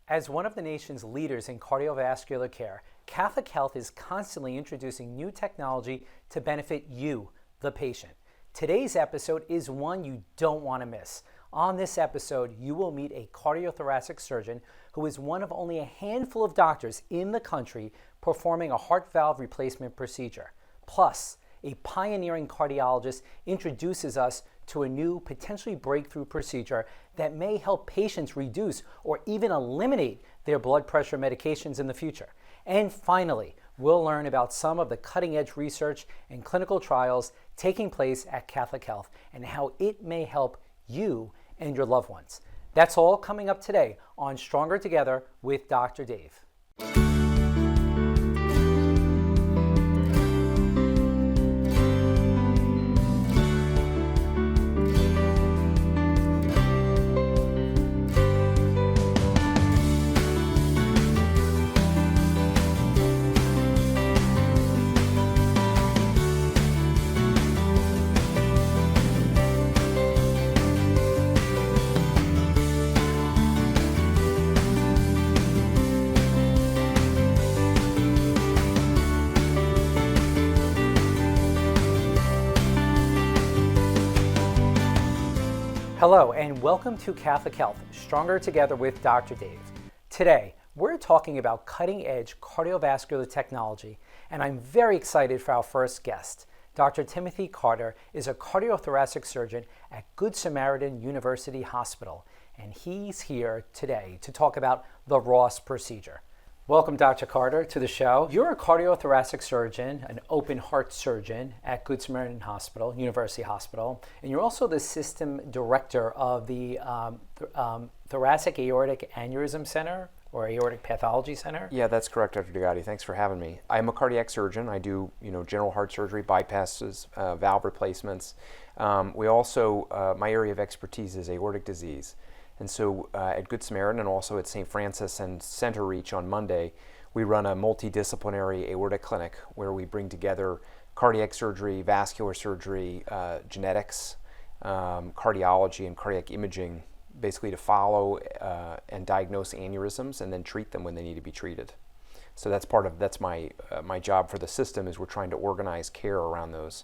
As one of the nation's leaders in cardiovascular care, Catholic Health is constantly introducing new technology to benefit you, the patient. Today's episode is one you don't want to miss. On this episode, you will meet a cardiothoracic surgeon who is one of only a handful of doctors in the country performing a heart valve replacement procedure. Plus, a pioneering cardiologist introduces us to a new, potentially breakthrough procedure that may help patients reduce or even eliminate their blood pressure medications in the future. And finally, we'll learn about some of the cutting-edge research and clinical trials taking place at Catholic Health and how it may help you and your loved ones. That's all coming up today on Stronger Together with Dr. Dave. Hello and welcome to Catholic Health, Stronger Together with Dr. Dave. Today, we're talking about cutting-edge cardiovascular technology, and I'm very excited for our first guest. Dr. Timothy Carter is a cardiothoracic surgeon at Good Samaritan University Hospital, and he's here today to talk about the Ross procedure. Welcome, Dr. Carter, to the show. You're a cardiothoracic surgeon, an open heart surgeon at Good Samaritan Hospital, University Hospital, and you're also the system director of the Thoracic Aortic Aneurysm Center, or Aortic Pathology Center. Yeah, that's correct, Dr. Dugatti. Thanks for having me. I'm a cardiac surgeon. I do, general heart surgery, bypasses, valve replacements. We also, my area of expertise is aortic disease. And so at Good Samaritan and also at St. Francis and Center Reach on Monday, we run a multidisciplinary aortic clinic where we bring together cardiac surgery, vascular surgery, genetics, cardiology, and cardiac imaging, basically to follow and diagnose aneurysms and then treat them when they need to be treated. So that's my job for the system, is we're trying to organize care around those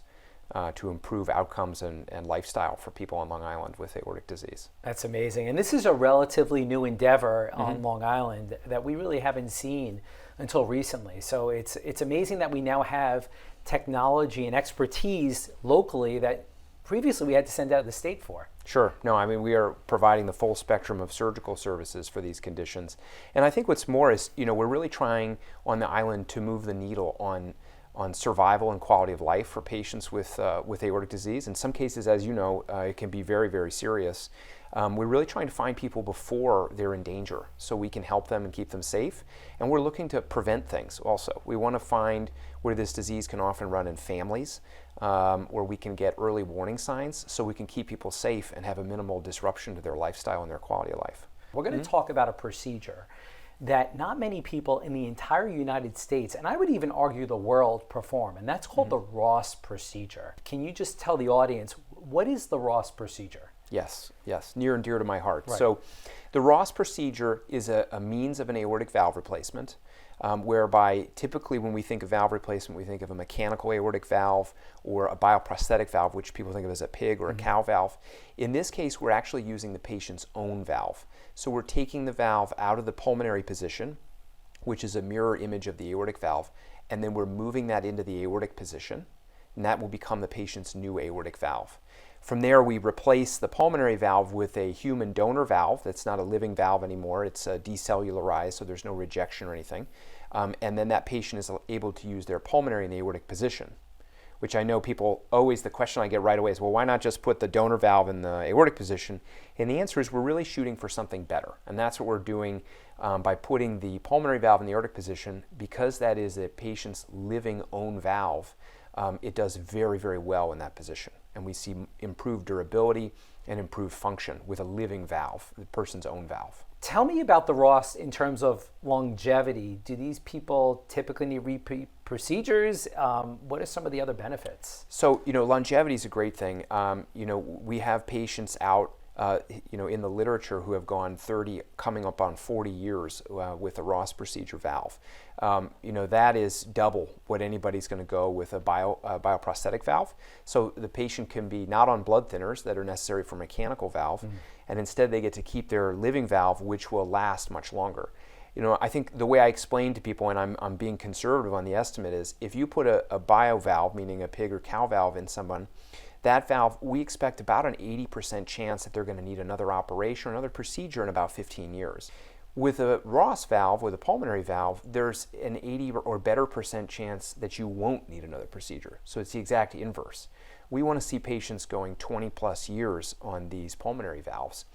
to improve outcomes and lifestyle for people on Long Island with aortic disease. That's amazing. And this is a relatively new endeavor on Long Island that we really haven't seen until recently. So it's amazing that we now have technology and expertise locally that previously we had to send out of the state for. Sure. No, I mean, we are providing the full spectrum of surgical services for these conditions. And I think what's more is, we're really trying on the island to move the needle on survival and quality of life for patients with aortic disease. In some cases, as you know, it can be very, very serious. We're really trying to find people before they're in danger so we can help them and keep them safe. And we're looking to prevent things also. We want to find where this disease can often run in families, where we can get early warning signs so we can keep people safe and have a minimal disruption to their lifestyle and their quality of life. We're going to talk about a procedure that not many people in the entire United States, and I would even argue the world, perform, and that's called the Ross procedure. Can you just tell the audience, what is the Ross procedure? Yes, near and dear to my heart. Right. So the Ross procedure is a means of an aortic valve replacement, whereby typically when we think of valve replacement, we think of a mechanical aortic valve or a bioprosthetic valve, which people think of as a pig or a cow valve. In this case, we're actually using the patient's own valve. So we're taking the valve out of the pulmonary position, which is a mirror image of the aortic valve, and then we're moving that into the aortic position, and that will become the patient's new aortic valve. From there, we replace the pulmonary valve with a human donor valve. That's not a living valve anymore. It's decellularized, so there's no rejection or anything. And then that patient is able to use their pulmonary in the aortic position, which I know people always, the question I get right away is, well, why not just put the donor valve in the aortic position? And the answer is we're really shooting for something better. And that's what we're doing by putting the pulmonary valve in the aortic position. Because that is a patient's living own valve, it does very, very well in that position. And we see improved durability and improved function with a living valve, the person's own valve. Tell me about the Ross in terms of longevity. Do these people typically need repeat procedures? What are some of the other benefits? So, longevity is a great thing. We have patients out in the literature who have gone 30, coming up on 40 years with a Ross procedure valve. That is double what anybody's going to go with a bioprosthetic valve. So the patient can be not on blood thinners that are necessary for mechanical valve, and instead they get to keep their living valve, which will last much longer. I think the way I explain to people, and I'm being conservative on the estimate, is if you put a bio valve, meaning a pig or cow valve, in someone, that valve, we expect about an 80% chance that they're going to need another operation or another procedure in about 15 years. With a Ross valve, with a pulmonary valve, there's an 80 or better percent chance that you won't need another procedure. So it's the exact inverse. We want to see patients going 20 plus years on these pulmonary valves.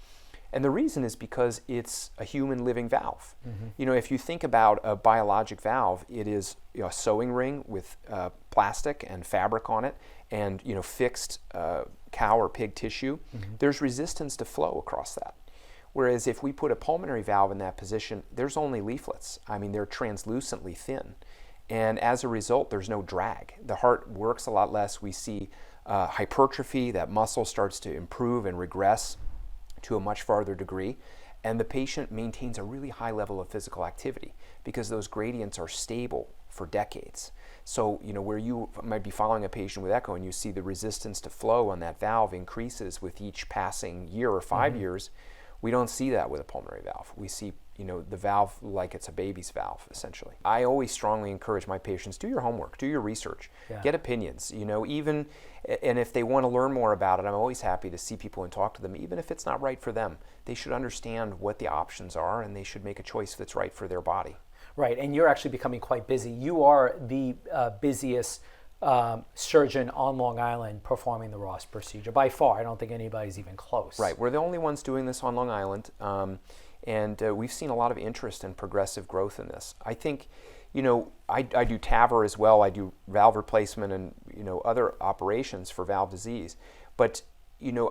And the reason is because it's a human living valve. If you think about a biologic valve, it is a sewing ring with plastic and fabric on it, and fixed cow or pig tissue. There's resistance to flow across that. Whereas if we put a pulmonary valve in that position, there's only leaflets. They're translucently thin. And as a result, there's no drag. The heart works a lot less. We see hypertrophy, that muscle starts to improve and regress to a much farther degree. And the patient maintains a really high level of physical activity because those gradients are stable for decades. So, where you might be following a patient with echo and you see the resistance to flow on that valve increases with each passing year or 5 years, we don't see that with a pulmonary valve. We see, the valve like it's a baby's valve, essentially. I always strongly encourage my patients, do your homework, do your research, get opinions, and if they want to learn more about it, I'm always happy to see people and talk to them, even if it's not right for them. They should understand what the options are, and they should make a choice that's right for their body. Right, and you're actually becoming quite busy. You are the busiest surgeon on Long Island performing the Ross procedure by far. I don't think anybody's even close. Right, we're the only ones doing this on Long Island, and we've seen a lot of interest and progressive growth in this. I think, I do TAVR as well. I do valve replacement and other operations for valve disease. But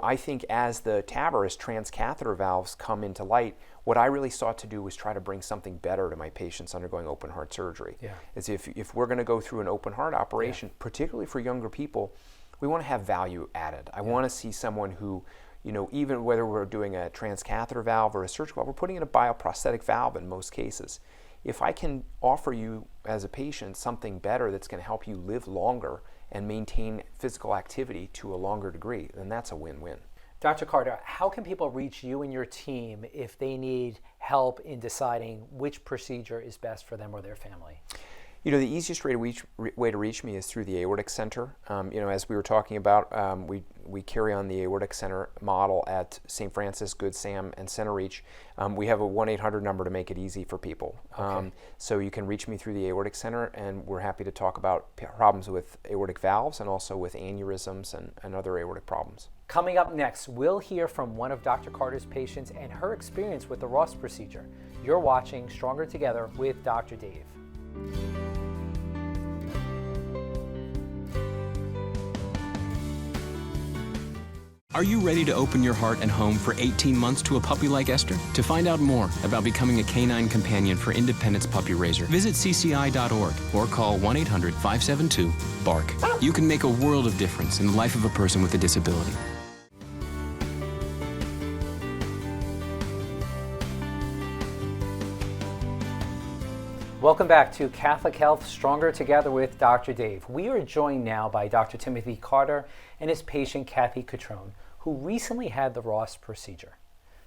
I think as the TAVR, as transcatheter valves come into light, what I really sought to do was try to bring something better to my patients undergoing open heart surgery. As if we're going to go through an open heart operation, particularly for younger people, we want to have value added. I want to see someone who, even whether we're doing a transcatheter valve or a surgical valve, we're putting in a bioprosthetic valve in most cases. If I can offer you as a patient something better that's going to help you live longer and maintain physical activity to a longer degree, then that's a win-win. Dr. Carter, how can people reach you and your team if they need help in deciding which procedure is best for them or their family? The easiest way to reach me is through the Aortic Center. As we were talking about, we carry on the Aortic Center model at St. Francis, Good Sam, and CenterReach. We have a 1-800 number to make it easy for people. So you can reach me through the Aortic Center, and we're happy to talk about problems with aortic valves and also with aneurysms and other aortic problems. Coming up next, we'll hear from one of Dr. Carter's patients and her experience with the Ross procedure. You're watching Stronger Together with Dr. Dave. Are you ready to open your heart and home for 18 months to a puppy like Esther? To find out more about becoming a canine companion for Independence Puppy Raiser, visit cci.org or call 1-800-572-BARK. You can make a world of difference in the life of a person with a disability. Welcome back to Catholic Health Stronger Together with Dr. Dave. We are joined now by Dr. Timothy Carter and his patient Kathy Catrone, who recently had the Ross procedure.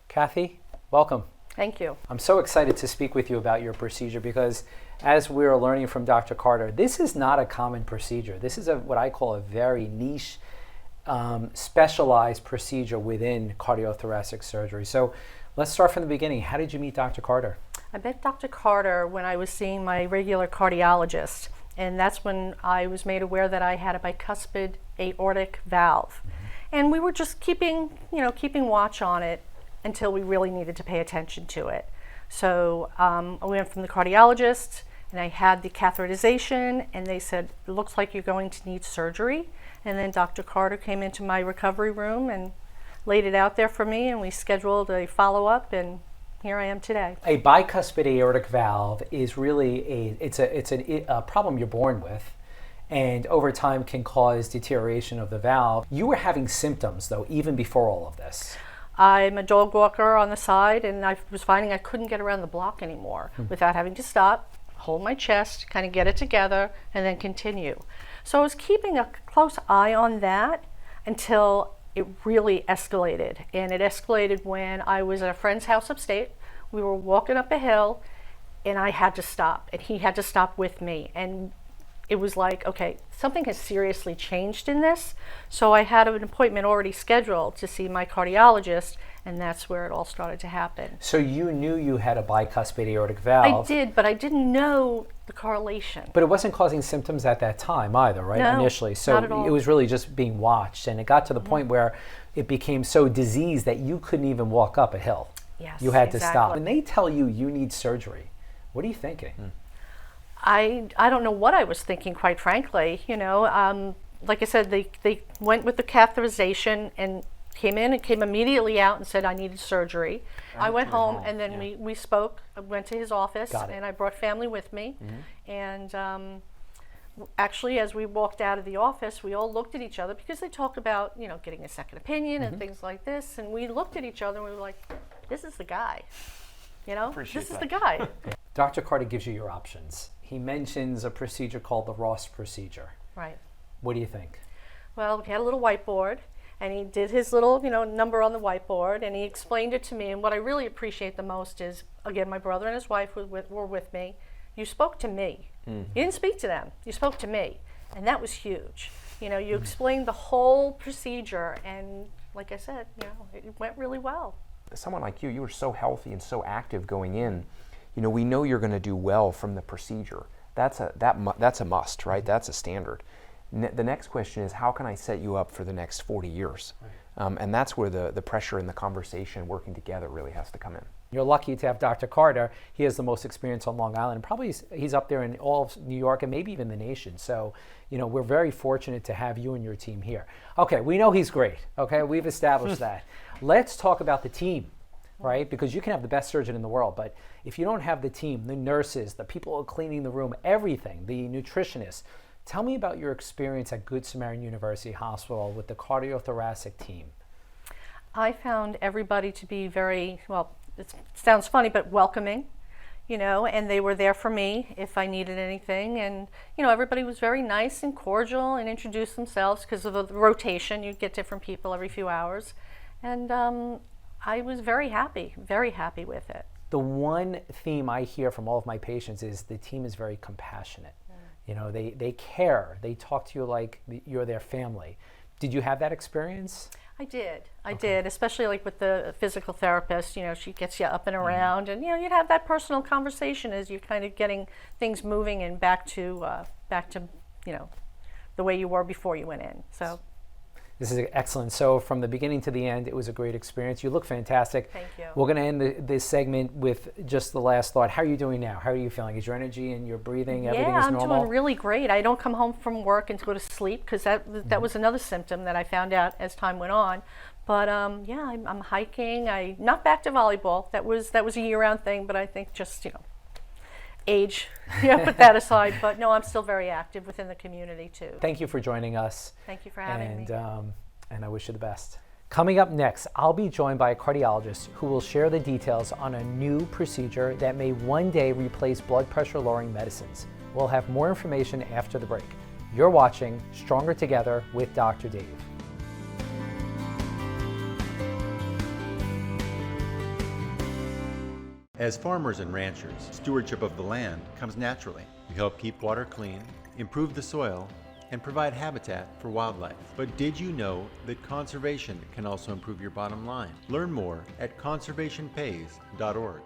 Kathy, welcome. Thank you. I'm so excited to speak with you about your procedure because, as we're learning from Dr. Carter, this is not a common procedure. This is what I call a very niche, specialized procedure within cardiothoracic surgery. So let's start from the beginning. How did you meet Dr. Carter? I met Dr. Carter when I was seeing my regular cardiologist, and that's when I was made aware that I had a bicuspid aortic valve. And we were just keeping watch on it until we really needed to pay attention to it. So I went from the cardiologist, and I had the catheterization, and they said, it looks like you're going to need surgery. And then Dr. Carter came into my recovery room and laid it out there for me, and we scheduled a follow-up, and here I am today. A bicuspid aortic valve is really a problem you're born with, and over time can cause deterioration of the valve. You were having symptoms, though, even before all of this. I'm a dog walker on the side, and I was finding I couldn't get around the block anymore without having to stop, hold my chest, kind of get it together, and then continue. So I was keeping a close eye on that until it really escalated. And it escalated when I was at a friend's house upstate. We were walking up a hill, and I had to stop, and he had to stop with me. And it was like, okay, something has seriously changed in this. So I had an appointment already scheduled to see my cardiologist, and that's where it all started to happen. So you knew you had a bicuspid aortic valve. I did, but I didn't know the correlation. But it wasn't causing symptoms at that time either, right? No, Initially. So not at all. it was really just being watched, and it got to the point where it became so diseased that you couldn't even walk up a hill. Yes, You had to stop. exactly. When they tell you you need surgery, what are you thinking? I don't know what I was thinking, quite frankly. You know, like I said, they went with the catheterization and came in and came immediately out and said I needed surgery. I went home, and then we spoke. I went to his office, Got it. and I brought family with me. And actually, as we walked out of the office, we all looked at each other because they talk about, you know, getting a second opinion and things like this. And we looked at each other and we were like, this is the guy. You know, this is the guy. Dr. Carter gives you your options. He mentions a procedure called the Ross procedure. Right. What do you think? Well, we had a little whiteboard, and he did his little, you know, number on the whiteboard, and he explained it to me. And what I really appreciate the most is, again, my brother and his wife were with me. You spoke to me. You didn't speak to them. You spoke to me, and that was huge. You know, you explained the whole procedure, and like I said, you know, it went really well. Someone like you were so healthy and so active going in. You know, we know you're going to do well from the procedure. That's a must, right? That's a standard. The next question is, how can I set you up for the next 40 years? Right. And that's where the pressure and the conversation working together really has to come in. You're lucky to have Dr. Carter. He has the most experience on Long Island. Probably he's up there in all of New York and maybe even the nation. So, you know, we're very fortunate to have you and your team here. Okay, we know he's great. Okay, we've established that. Let's talk about the team, right? Because you can have the best surgeon in the world, but if you don't have the team, the nurses, the people who are cleaning the room, everything, the nutritionists, tell me about your experience at Good Samaritan University Hospital with the cardiothoracic team. I found everybody to be very, well, it sounds funny, but welcoming, you know, and they were there for me if I needed anything. And, you know, everybody was very nice and cordial and introduced themselves because of the rotation. You'd get different people every few hours. And I was very happy with it. The one theme I hear from all of my patients is the team is very compassionate. You know, they care. They talk to you like you're their family. Did you have that experience? I did, especially like with the physical therapist. You know, she gets you up and around, and you know, you'd have that personal conversation as you're kind of getting things moving and back to you know, the way you were before you went in. So. This is excellent. So from the beginning to the end, it was a great experience. You look fantastic. Thank you. We're going to end this segment with just the last thought. How are you doing now? How are you feeling? Is your energy and your breathing, everything is normal? I'm doing really great. I don't come home from work and go to sleep because that was another symptom that I found out as time went on. But yeah, I'm hiking. I'm not back to volleyball. That was a year-round thing, but I think just, you know, age, put that aside. But no, I'm still very active within the community too. Thank you for joining us. Thank you for having me. And I wish you the best. Coming up next, I'll be joined by a cardiologist who will share the details on a new procedure that may one day replace blood pressure lowering medicines. We'll have more information after the break. You're watching Stronger Together with Dr. Dave. As farmers and ranchers, stewardship of the land comes naturally. We help keep water clean, improve the soil, and provide habitat for wildlife. But did you know that conservation can also improve your bottom line? Learn more at conservationpays.org.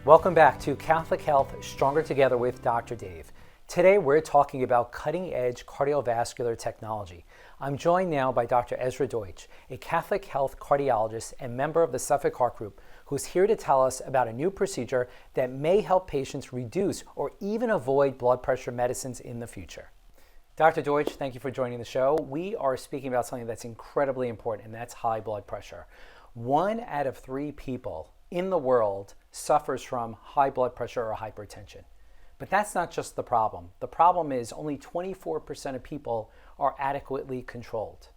Welcome back to Catholic Health Stronger Together with Dr. Dave. Today we're talking about cutting-edge cardiovascular technology. I'm joined now by Dr. Ezra Deutsch, a Catholic Health cardiologist and member of the Suffolk Heart Group, who's here to tell us about a new procedure that may help patients reduce or even avoid blood pressure medicines in the future. Dr. Deutsch, thank you for joining the show. We are speaking about something that's incredibly important, and that's high blood pressure. 1 out of 3 people in the world suffers from high blood pressure or hypertension. But that's not just the problem. The problem is only 24% of people are adequately controlled.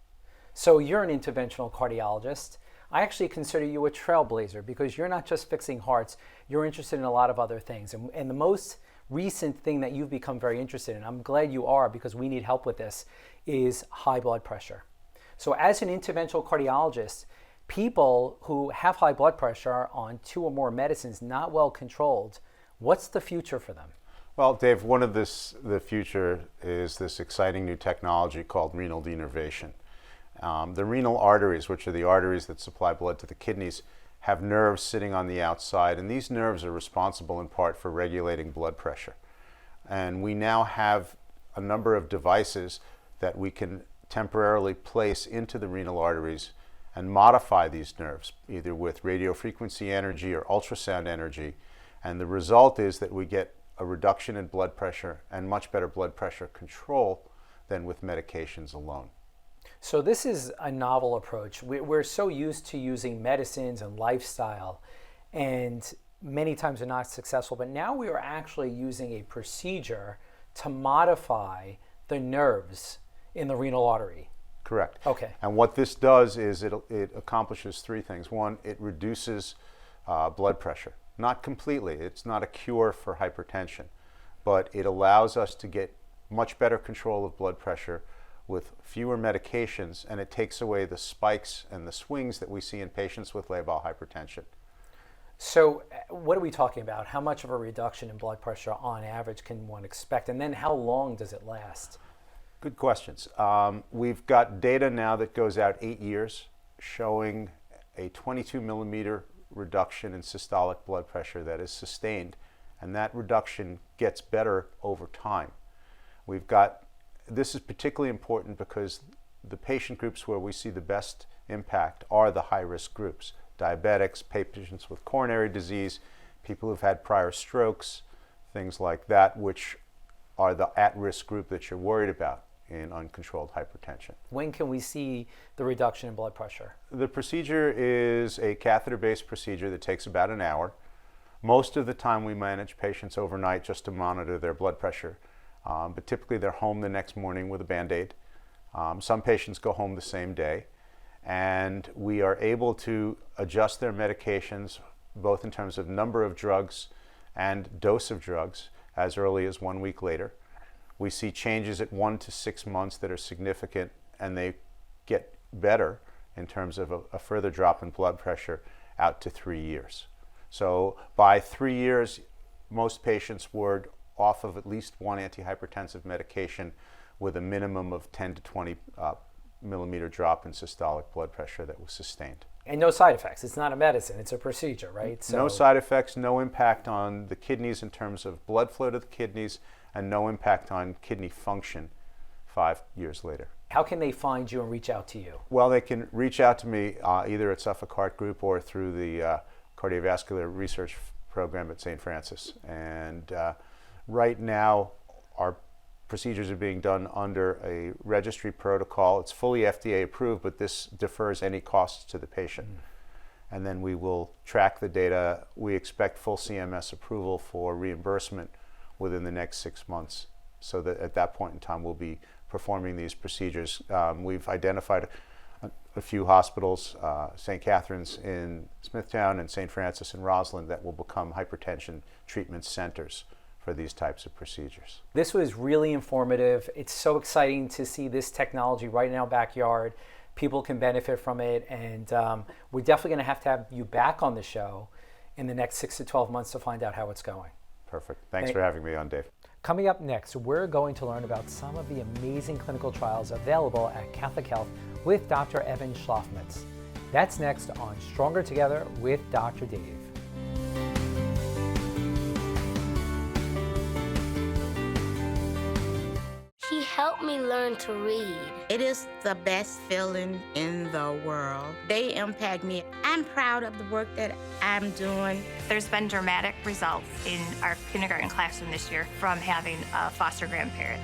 So you're an interventional cardiologist. I actually consider you a trailblazer because you're not just fixing hearts, you're interested in a lot of other things. And the most recent thing that you've become very interested in, I'm glad you are because we need help with this, is high blood pressure. So as an interventional cardiologist, people who have high blood pressure on 2 or more medicines not well controlled, what's the future for them? Well, Dave, the future is this exciting new technology called renal denervation. The renal arteries, which are the arteries that supply blood to the kidneys, have nerves sitting on the outside, and these nerves are responsible in part for regulating blood pressure. And we now have a number of devices that we can temporarily place into the renal arteries and modify these nerves, either with radiofrequency energy or ultrasound energy. And the result is that we get a reduction in blood pressure and much better blood pressure control than with medications alone. So this is a novel approach. We're so used to using medicines and lifestyle, and many times they're not successful, but now we are actually using a procedure to modify the nerves in the renal artery. Correct. Okay. And what this does is it accomplishes 3 things. One, it reduces blood pressure. Not completely. It's not a cure for hypertension, but it allows us to get much better control of blood pressure with fewer medications, and it takes away the spikes and the swings that we see in patients with labile hypertension. So what are we talking about? How much of a reduction in blood pressure on average can one expect? And then how long does it last? Good questions. We've got data now that goes out 8 years showing a 22 millimeter reduction in systolic blood pressure that is sustained, and that reduction gets better over time. This is particularly important because the patient groups where we see the best impact are the high-risk groups: diabetics, patients with coronary disease, people who've had prior strokes, things like that, which are the at-risk group that you're worried about in uncontrolled hypertension. When can we see the reduction in blood pressure? The procedure is a catheter-based procedure that takes about an hour. Most of the time we manage patients overnight just to monitor their blood pressure, but typically they're home the next morning with a Band-Aid. Some patients go home the same day, and we are able to adjust their medications both in terms of number of drugs and dose of drugs as early as 1 week later. We see changes at 1 to 6 months that are significant, and they get better in terms of a further drop in blood pressure out to 3 years. So by 3 years, most patients were off of at least one antihypertensive medication with a minimum of 10 to 20 millimeter drop in systolic blood pressure that was sustained. And no side effects. It's not a medicine, it's a procedure, right? No side effects, no impact on the kidneys in terms of blood flow to the kidneys, and no impact on kidney function 5 years later. How can they find you and reach out to you? Well, they can reach out to me either at Suffolk Heart Group or through the Cardiovascular Research Program at St. Francis. And right now, our procedures are being done under a registry protocol. It's fully FDA approved, but this defers any costs to the patient. And then we will track the data. We expect full CMS approval for reimbursement within the next 6 months, so that at that point in time we'll be performing these procedures. We've identified a few hospitals, St. Catherine's in Smithtown and St. Francis in Roslyn, that will become hypertension treatment centers for these types of procedures. This was really informative. It's so exciting to see this technology right in our backyard. People can benefit from it, and we're definitely going to have you back on the show in the next 6 to 12 months to find out how it's going. Perfect. Thanks for having me on, Dave. Coming up next, we're going to learn about some of the amazing clinical trials available at Catholic Health with Dr. Evan Schlafmitz. That's next on Stronger Together with Dr. Dave. He helped me learn to read. It is the best feeling in the world. They impact me. I'm proud of the work that I'm doing. There's been dramatic results in our kindergarten classroom this year from having a foster grandparent.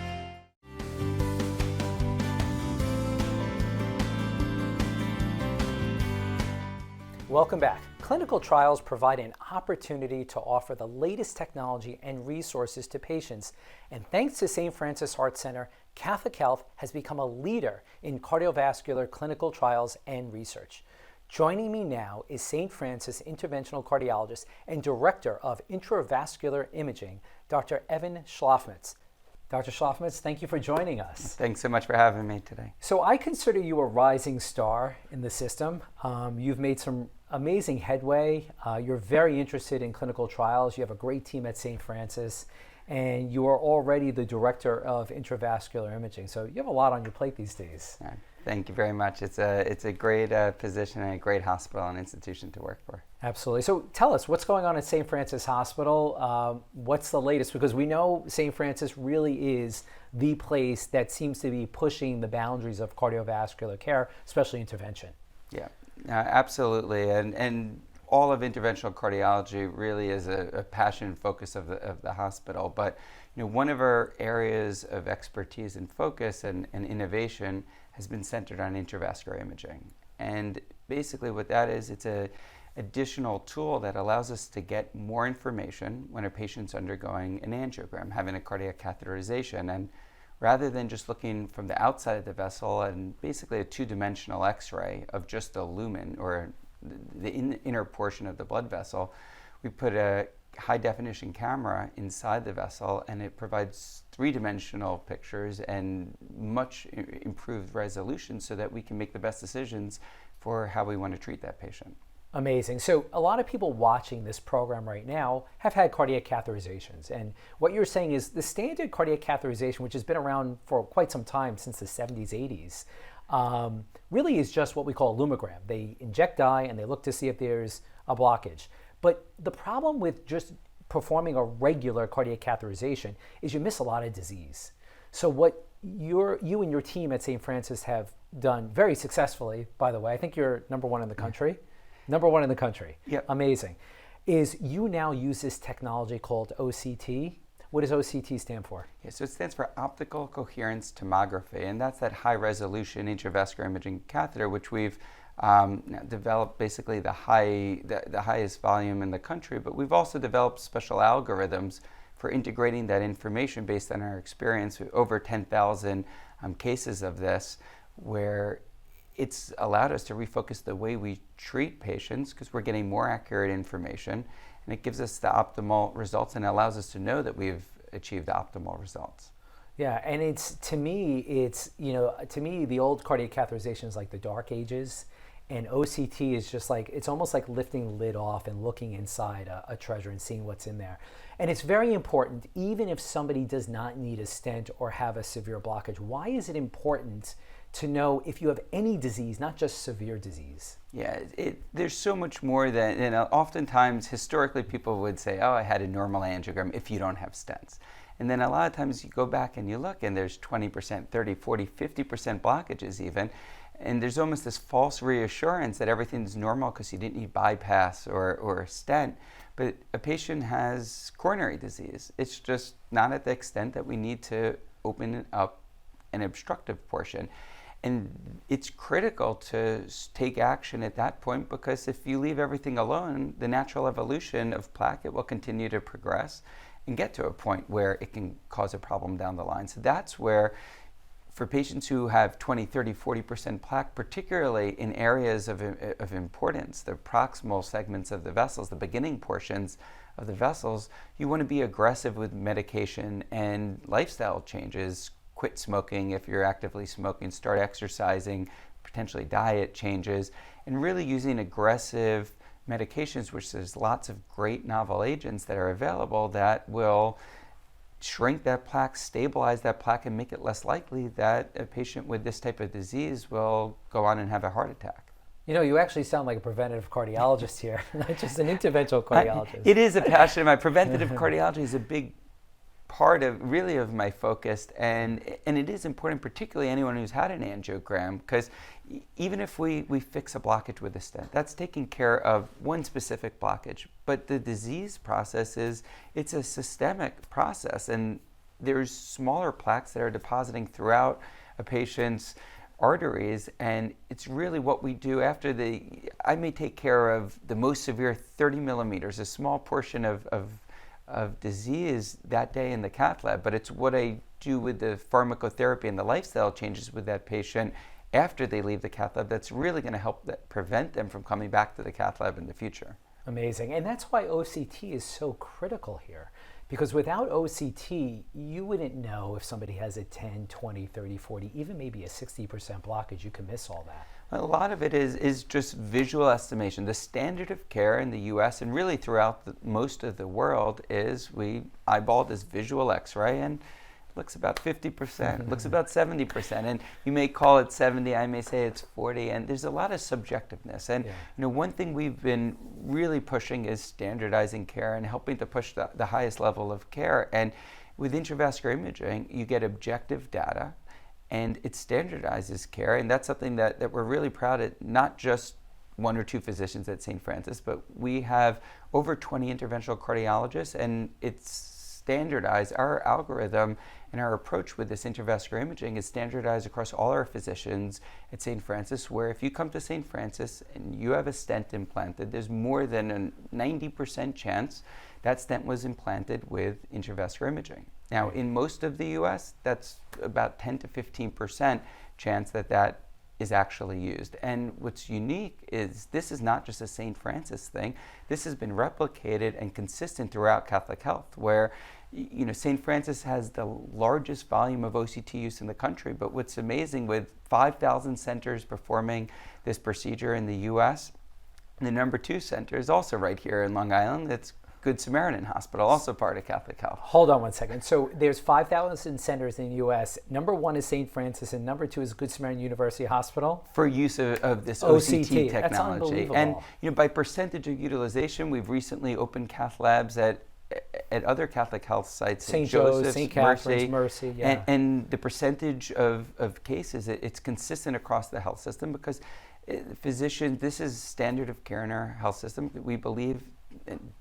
Welcome back. Clinical trials provide an opportunity to offer the latest technology and resources to patients, and thanks to St. Francis Heart Center, Catholic Health has become a leader in cardiovascular clinical trials and research. Joining me now is St. Francis interventional cardiologist and director of intravascular imaging, Dr. Evan Schlafmitz. Dr. Schlafmitz, thank you for joining us. Thanks so much for having me today. So I consider you a rising star in the system. You've made some amazing headway. You're very interested in clinical trials. You have a great team at St. Francis, and you are already the director of intravascular imaging. So you have a lot on your plate these days. Yeah, thank you very much. It's a great position and a great hospital and institution to work for. Absolutely. So tell us, what's going on at St. Francis Hospital? What's the latest? Because we know St. Francis really is the place that seems to be pushing the boundaries of cardiovascular care, especially intervention. Yeah, absolutely. And all of interventional cardiology really is a passion and focus of the hospital. But one of our areas of expertise and focus and innovation has been centered on intravascular imaging. And basically what that is, it's a additional tool that allows us to get more information when a patient's undergoing an angiogram, having a cardiac catheterization. And rather than just looking from the outside of the vessel and basically a two-dimensional x-ray of just the lumen or the inner portion of the blood vessel, we put a high-definition camera inside the vessel, and it provides three-dimensional pictures and much improved resolution so that we can make the best decisions for how we want to treat that patient. Amazing. So a lot of people watching this program right now have had cardiac catheterizations. And what you're saying is the standard cardiac catheterization, which has been around for quite some time, since the 70s, 80s, really is just what we call a lumogram. They inject dye and they look to see if there's a blockage. But the problem with just performing a regular cardiac catheterization is you miss a lot of disease. So what you and your team at St. Francis have done very successfully, by the way, I think you're number one in the country. Number one in the country. Yep. Amazing. Is you now use this technology called OCT. What does OCT stand for? Yeah, so it stands for optical coherence tomography, and that's that high resolution intravascular imaging catheter, which we've developed basically the highest volume in the country, but we've also developed special algorithms for integrating that information based on our experience with over 10,000 cases of this, where it's allowed us to refocus the way we treat patients because we're getting more accurate information, and it gives us the optimal results and allows us to know that we've achieved optimal results. Yeah, and to me, the old cardiac catheterization is like the dark ages, and OCT is just like, it's almost like lifting the lid off and looking inside a treasure and seeing what's in there. And it's very important, even if somebody does not need a stent or have a severe blockage. Why is it important to know if you have any disease, not just severe disease? Yeah, there's so much more than, oftentimes historically people would say, oh, I had a normal angiogram if you don't have stents. And then a lot of times you go back and you look and there's 20%, 30, 40, 50% blockages even. And there's almost this false reassurance that everything's normal because you didn't need bypass or a stent. But a patient has coronary disease. It's just not at the extent that we need to open up an obstructive portion. And it's critical to take action at that point, because if you leave everything alone, the natural evolution of plaque, it will continue to progress and get to a point where it can cause a problem down the line. So that's where, for patients who have 20, 30, 40% plaque, particularly in areas of importance, the proximal segments of the vessels, the beginning portions of the vessels, you want to be aggressive with medication and lifestyle changes. Quit smoking if you're actively smoking, start exercising, potentially diet changes, and really using aggressive medications, which there's lots of great novel agents that are available that will shrink that plaque, stabilize that plaque, and make it less likely that a patient with this type of disease will go on and have a heart attack. You actually sound like a preventative cardiologist here, not just an interventional cardiologist. It is a passion of mine. Preventative cardiology is a big part of my focus, and it is important, particularly anyone who's had an angiogram, because even if we fix a blockage with a stent, that's taking care of one specific blockage, but the disease process it's a systemic process, and there's smaller plaques that are depositing throughout a patient's arteries, and it's really what we do after I may take care of the most severe 30 millimeters, a small portion of disease that day in the cath lab, but it's what I do with the pharmacotherapy and the lifestyle changes with that patient after they leave the cath lab that's really going to help prevent them from coming back to the cath lab in the future. Amazing. And that's why OCT is so critical here. Because without OCT, you wouldn't know if somebody has a 10, 20, 30, 40, even maybe a 60% blockage. You can miss all that. Well, a lot of it is just visual estimation. The standard of care in the US and really throughout most of the world is we eyeball this visual x-ray, and looks about 50%, looks about 70%, and you may call it 70, I may say it's 40, and there's a lot of subjectiveness. And one thing we've been really pushing is standardizing care and helping to push the highest level of care. And with intravascular imaging, you get objective data, and it standardizes care, and that's something that we're really proud of, not just one or two physicians at St. Francis, but we have over 20 interventional cardiologists, and it's standardized. Our algorithm and our approach with this intravascular imaging is standardized across all our physicians at St. Francis, where if you come to St. Francis and you have a stent implanted, there's more than a 90% chance that stent was implanted with intravascular imaging. Now, in most of the US, that's about 10 to 15% chance that is actually used. And what's unique is this is not just a St. Francis thing. This has been replicated and consistent throughout Catholic Health, where St. Francis has the largest volume of OCT use in the country. But what's amazing, with 5,000 centers performing this procedure in the US, the number 2 center is also right here in Long Island. It's Good Samaritan Hospital, also part of Catholic Health. Hold on one second. So there's 5,000 centers in the U.S. Number 1 is St. Francis, and number 2 is Good Samaritan University Hospital? For use of this OCT technology. That's unbelievable. And by percentage of utilization, we've recently opened cath labs at other Catholic Health sites, St. Joseph's, St. Catherine's, Mercy, and the percentage of cases, it's consistent across the health system, because physicians, this is standard of care in our health system. We believe,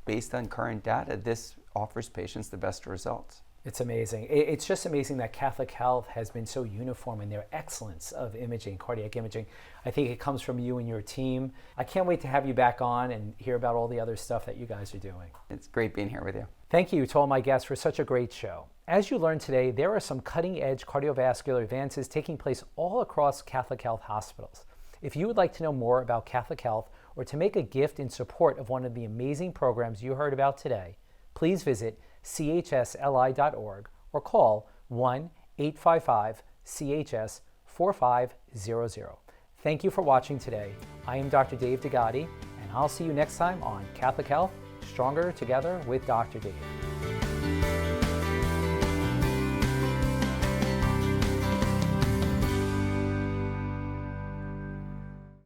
based on current data, this offers patients the best results. It's amazing. It's just amazing that Catholic Health has been so uniform in their excellence of imaging, cardiac imaging. I think it comes from you and your team. I can't wait to have you back on and hear about all the other stuff that you guys are doing. It's great being here with you. Thank you to all my guests for such a great show. As you learned today, there are some cutting-edge cardiovascular advances taking place all across Catholic Health hospitals. If you would like to know more about Catholic Health or to make a gift in support of one of the amazing programs you heard about today, please visit chsli.org or call 1-855-CHS-4500. Thank you for watching today. I am Dr. Dave Degatti, and I'll see you next time on Catholic Health, Stronger Together with Dr. Dave.